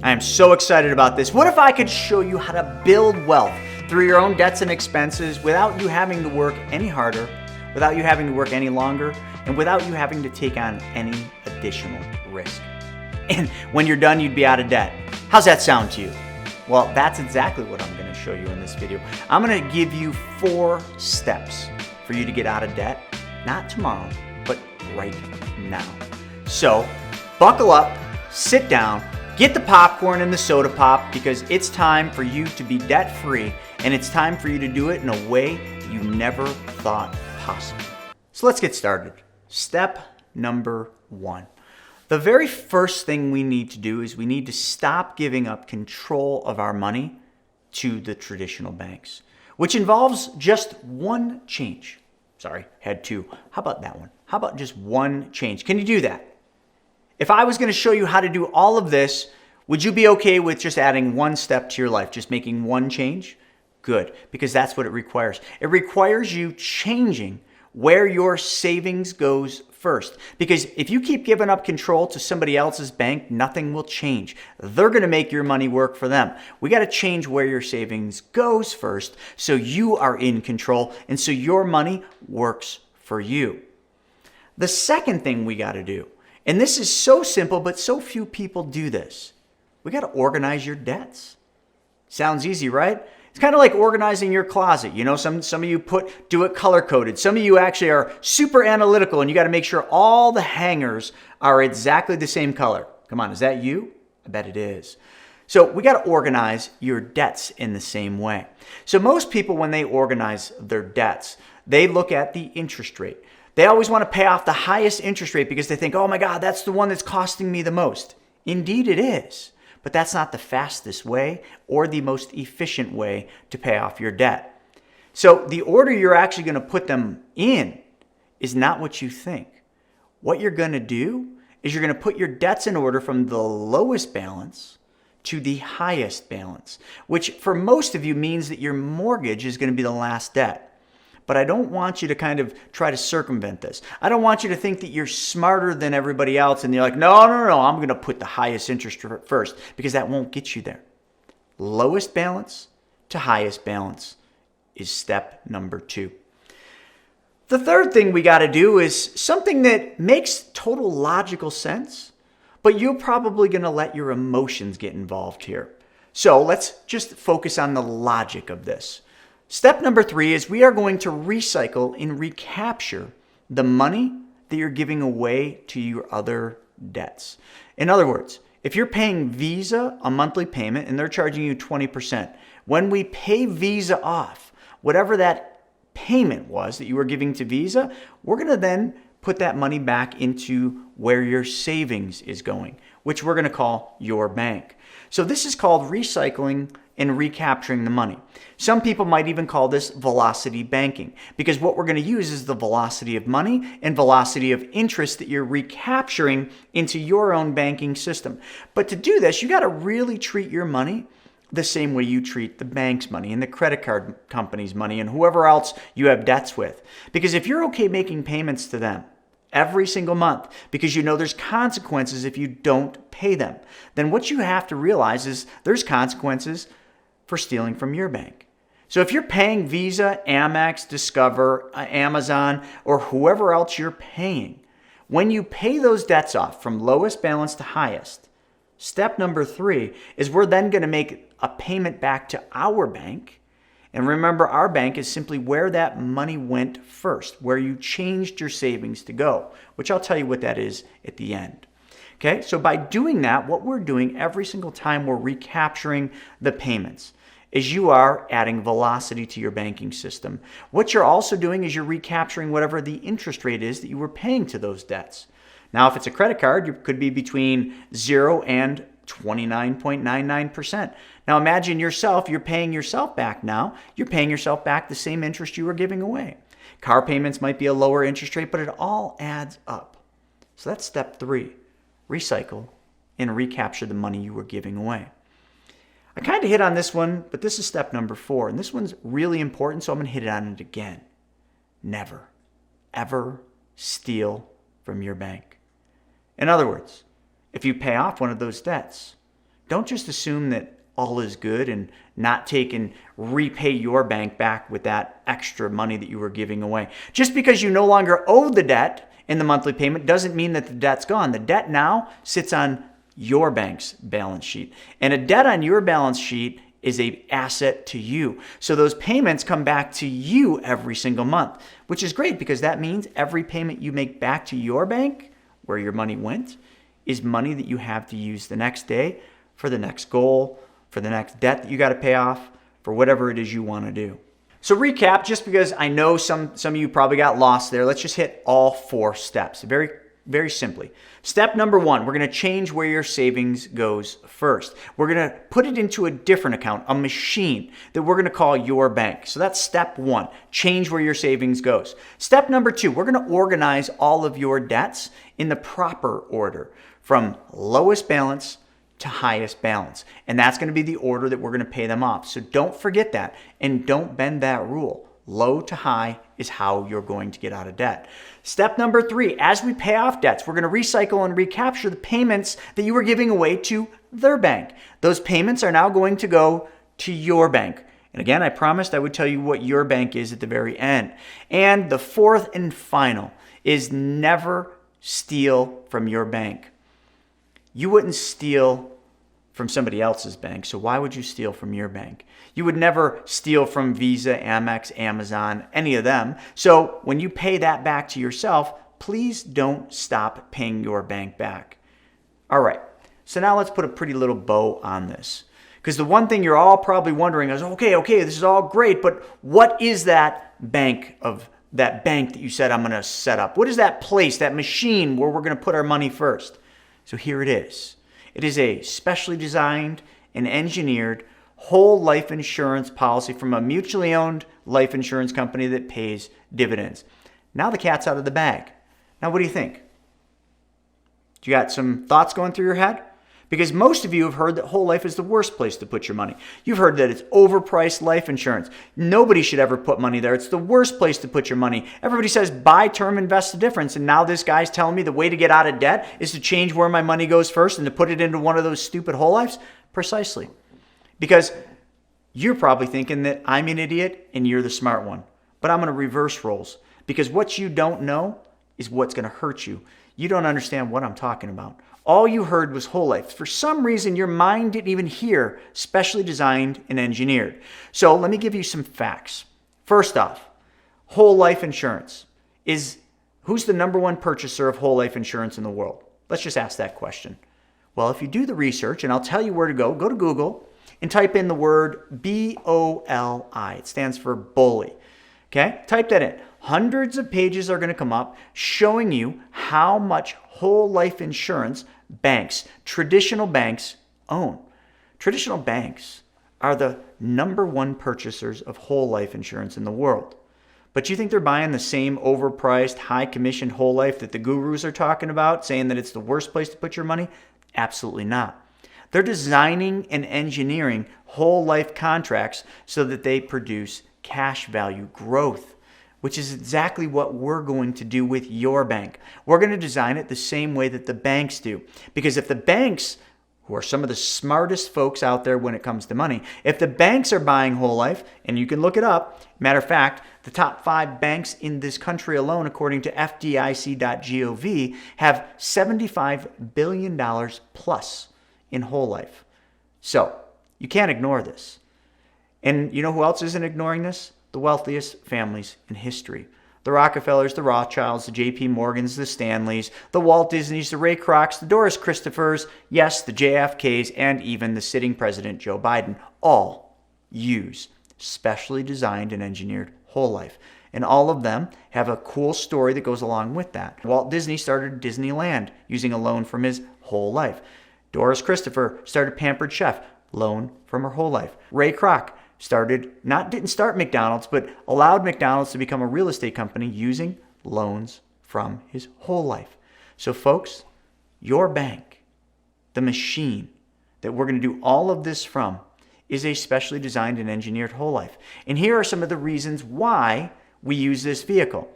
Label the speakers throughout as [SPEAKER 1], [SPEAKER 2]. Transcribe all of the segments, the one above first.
[SPEAKER 1] I am so excited about this. What if I could show you how to build wealth through your own debts and expenses without you having to work any harder, without you having to work any longer, and without you having to take on any additional risk? And when you're done, you'd be out of debt. How's that sound to you? Well, that's exactly what I'm going to show you in this video. I'm going to give you 4 steps for you to get out of debt, not tomorrow, but right now. So buckle up, sit down, get the popcorn and the soda pop, because it's time for you to be debt-free, and it's time for you to do it in a way that you never thought possible. So let's get started. Step number 1. The very first thing we need to do is we need to stop giving up control of our money to the traditional banks, which involves just one change. Sorry, had 2. How about that one? How about just one change? Can you do that? If I was going to show you how to do all of this, would you be okay with just adding one step to your life, just making one change? Good, because that's what it requires. It requires you changing where your savings goes first. Because if you keep giving up control to somebody else's bank, nothing will change. They're going to make your money work for them. We got to change where your savings goes first, so you are in control and so your money works for you. The second thing we got to do, and this is so simple, but so few people do this. We got to organize your debts. Sounds easy, right? It's kind of like organizing your closet. You know, some of you do it color-coded. Some of you actually are super analytical, and you got to make sure all the hangers are exactly the same color. Come on, is that you? I bet it is. So we got to organize your debts in the same way. So most people, when they organize their debts, they look at the interest rate. They always want to pay off the highest interest rate because they think, oh my God, that's the one that's costing me the most. Indeed it is, but that's not the fastest way or the most efficient way to pay off your debt. So the order you're actually going to put them in is not what you think. What you're going to do is you're going to put your debts in order from the lowest balance to the highest balance, which for most of you means that your mortgage is going to be the last debt. But I don't want you to kind of try to circumvent this. I don't want you to think that you're smarter than everybody else and you're like, no, I'm going to put the highest interest first, because that won't get you there. Lowest balance to highest balance is step number 2. The third thing we got to do is something that makes total logical sense, but you're probably going to let your emotions get involved here. So let's just focus on the logic of this. Step number 3 is we are going to recycle and recapture the money that you're giving away to your other debts. In other words, if you're paying Visa a monthly payment and they're charging you 20%, when we pay Visa off, whatever that payment was that you were giving to Visa, we're going to then put that money back into where your savings is going, which we're going to call your bank. So this is called recycling and recapturing the money. Some people might even call this velocity banking, because what we're going to use is the velocity of money and velocity of interest that you're recapturing into your own banking system. But to do this, you got to really treat your money the same way you treat the bank's money and the credit card company's money and whoever else you have debts with. Because if you're okay making payments to them every single month, because you know there's consequences if you don't pay them, then what you have to realize is there's consequences for stealing from your bank. So if you're paying Visa, Amex, Discover, Amazon, or whoever else you're paying, when you pay those debts off from lowest balance to highest, step number 3 is we're then going to make a payment back to our bank. And remember, our bank is simply where that money went first, where you changed your savings to go, which I'll tell you what that is at the end. Okay, so by doing that, what we're doing every single time we're recapturing the payments is you are adding velocity to your banking system. What you're also doing is you're recapturing whatever the interest rate is that you were paying to those debts. Now, if it's a credit card, it could be between 0 and 29.99%. Now imagine yourself, you're paying yourself back now. You're paying yourself back the same interest you were giving away. Car payments might be a lower interest rate, but it all adds up. So that's step 3, recycle and recapture the money you were giving away. I kind of hit on this one, but this is step number 4, and this one's really important, so I'm going to hit on it again. Never, ever steal from your bank. In other words, if you pay off one of those debts, don't just assume that all is good and not take and repay your bank back with that extra money that you were giving away. Just because you no longer owe the debt in the monthly payment doesn't mean that the debt's gone. The debt now sits on your bank's balance sheet. And a debt on your balance sheet is an asset to you. So those payments come back to you every single month, which is great because that means every payment you make back to your bank, where your money went, is money that you have to use the next day for the next goal, for the next debt that you got to pay off, for whatever it is you want to do. So recap, just because I know some of you probably got lost there, let's just hit all 4 steps very, very simply. Step number 1, we're going to change where your savings goes first. We're going to put it into a different account, a machine that we're going to call your bank. So that's step 1, change where your savings goes. Step number 2, we're going to organize all of your debts in the proper order from lowest balance to highest balance. And that's going to be the order that we're going to pay them off. So don't forget that and don't bend that rule. Low to high is how you're going to get out of debt. Step number 3, as we pay off debts, we're going to recycle and recapture the payments that you were giving away to their bank. Those payments are now going to go to your bank. And again, I promised I would tell you what your bank is at the very end. And the 4th and final is never steal from your bank. You wouldn't steal from somebody else's bank, so why would you steal from your bank? You would never steal from Visa, Amex, Amazon, any of them. So when you pay that back to yourself, please don't stop paying your bank back. All right, so now let's put a pretty little bow on this. Because the one thing you're all probably wondering is, okay, this is all great, but what is that bank that you said I'm going to set up? What is that place, that machine where we're going to put our money first? So here it is. It is a specially designed and engineered whole life insurance policy from a mutually owned life insurance company that pays dividends. Now the cat's out of the bag. Now what do you think? You got some thoughts going through your head? Because most of you have heard that whole life is the worst place to put your money. You've heard that it's overpriced life insurance. Nobody should ever put money there. It's the worst place to put your money. Everybody says buy term, invest the difference. And now this guy's telling me the way to get out of debt is to change where my money goes first and to put it into one of those stupid whole lives? Precisely. Because you're probably thinking that I'm an idiot and you're the smart one. But I'm going to reverse roles. Because what you don't know is what's going to hurt you. You don't understand what I'm talking about. All you heard was whole life. For some reason, your mind didn't even hear specially designed and engineered. So let me give you some facts. First off, whole life insurance who's the number 1 purchaser of whole life insurance in the world? Let's just ask that question. Well, if you do the research, and I'll tell you where to go to Google and type in the word BOLI. It stands for bully. Okay? Type that in. Hundreds of pages are going to come up showing you how much whole life insurance traditional banks own. Traditional banks are the number 1 purchasers of whole life insurance in the world. But you think they're buying the same overpriced, high commissioned whole life that the gurus are talking about, saying that it's the worst place to put your money? Absolutely not. They're designing and engineering whole life contracts so that they produce cash value growth, which is exactly what we're going to do with your bank. We're going to design it the same way that the banks do. Because if the banks, who are some of the smartest folks out there when it comes to money, if the banks are buying whole life, and you can look it up, matter of fact, the top 5 banks in this country alone, according to FDIC.gov, have $75 billion plus in whole life. So you can't ignore this. And you know who else isn't ignoring this? The wealthiest families in history. The Rockefellers, the Rothschilds, the J.P. Morgans, the Stanleys, the Walt Disneys, the Ray Krocs, the Doris Christophers, yes, the JFKs, and even the sitting president, Joe Biden, all use specially designed and engineered whole life. And all of them have a cool story that goes along with that. Walt Disney started Disneyland using a loan from his whole life. Doris Christopher started Pampered Chef, loan from her whole life. Ray Kroc didn't start McDonald's, but allowed McDonald's to become a real estate company using loans from his whole life. So folks, your bank, the machine that we're going to do all of this from, is a specially designed and engineered whole life. And here are some of the reasons why we use this vehicle.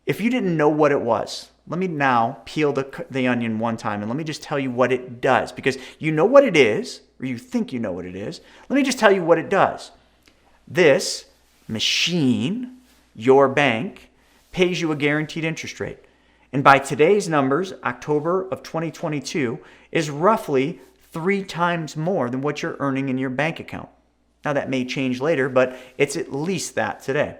[SPEAKER 1] If you didn't know what it was, let me now peel the onion one time and let me just tell you what it does, because you know what it is, or you think you know what it is. Let me just tell you what it does. This machine, your bank, pays you a guaranteed interest rate. And by today's numbers, October of 2022 is roughly 3 times more than what you're earning in your bank account. Now that may change later, but it's at least that today.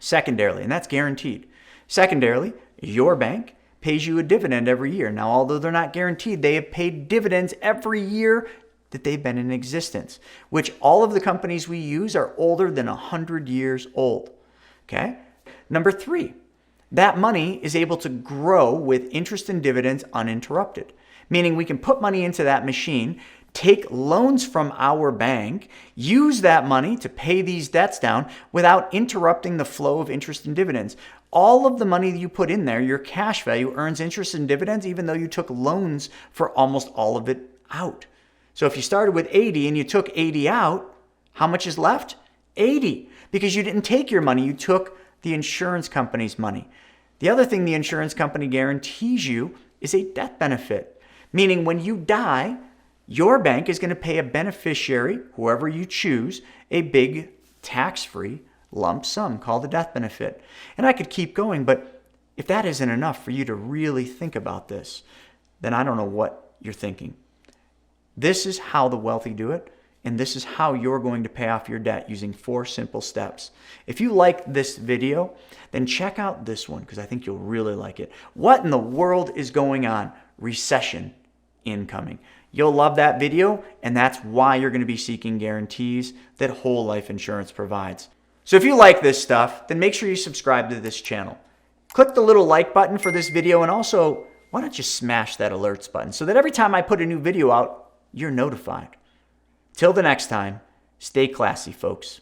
[SPEAKER 1] Secondarily, and that's guaranteed. Secondarily, your bank pays you a dividend every year. Now, although they're not guaranteed, they have paid dividends every year that they've been in existence, which all of the companies we use are older than 100 years old. Okay? Number 3, that money is able to grow with interest and dividends uninterrupted, meaning we can put money into that machine, take loans from our bank, use that money to pay these debts down without interrupting the flow of interest and dividends. All of the money that you put in there, your cash value, earns interest and dividends, even though you took loans for almost all of it out. So if you started with 80 and you took 80 out, how much is left? 80, because you didn't take your money, you took the insurance company's money. The other thing the insurance company guarantees you is a death benefit, meaning when you die, your bank is going to pay a beneficiary, whoever you choose, a big tax-free lump sum called a death benefit. And I could keep going, but if that isn't enough for you to really think about this, then I don't know what you're thinking. This is how the wealthy do it, and this is how you're going to pay off your debt using 4 simple steps. If you like this video, then check out this one because I think you'll really like it. What in the world is going on? Recession incoming. You'll love that video, and that's why you're going to be seeking guarantees that whole life insurance provides. So if you like this stuff, then make sure you subscribe to this channel. Click the little like button for this video, and also, why don't you smash that alerts button so that every time I put a new video out, you're notified. Till the next time, stay classy, folks.